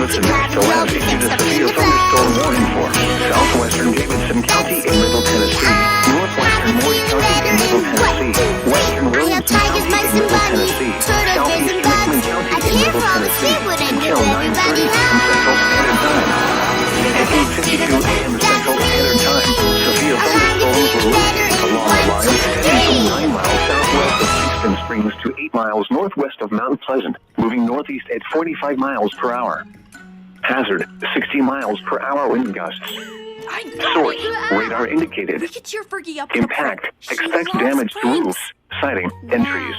listeners still have issued a severe thunderstorm warning for southwestern Davidson County in Middle Tennessee, northwestern Morris County in Middle Tennessee, western Williamson County in Middle Tennessee, southeast Richmond County in Middle Tennessee, until 9:30 a.m. Central Standard Time. At 8:52 a.m. Central Standard Time, severe thunderstorms were located along the line from 9 miles southwest of Kingston Springs to 8 miles northwest of Mount Pleasant, moving northeast at 45 miles per hour. Hazard, 60 miles per hour wind gusts. Source, radar indicated. Impact, expect damage to roofs, siding, and trees.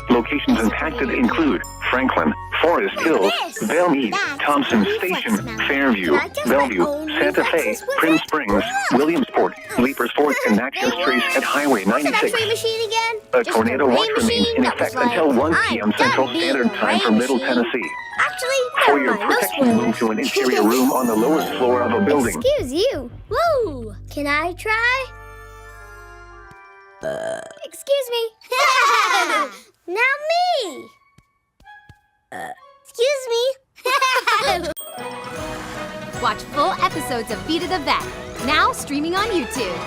Locations impacted include Franklin, Forest Hills, Belmead, Thompson Station, Fairview, Bellevue, Santa Fe, Prim Springs, Williamsport, Leapers Fort, and Natchez Trace at Highway 96. A tornado watch remains in effect until 1 p.m. Central Standard Time for Middle Tennessee. For your protection, move to an interior room on the lowest floor of a building. Excuse you. Woo! Can I try? Excuse me. Now me. Excuse me. Watch full episodes of Vida the Vet, now streaming on YouTube.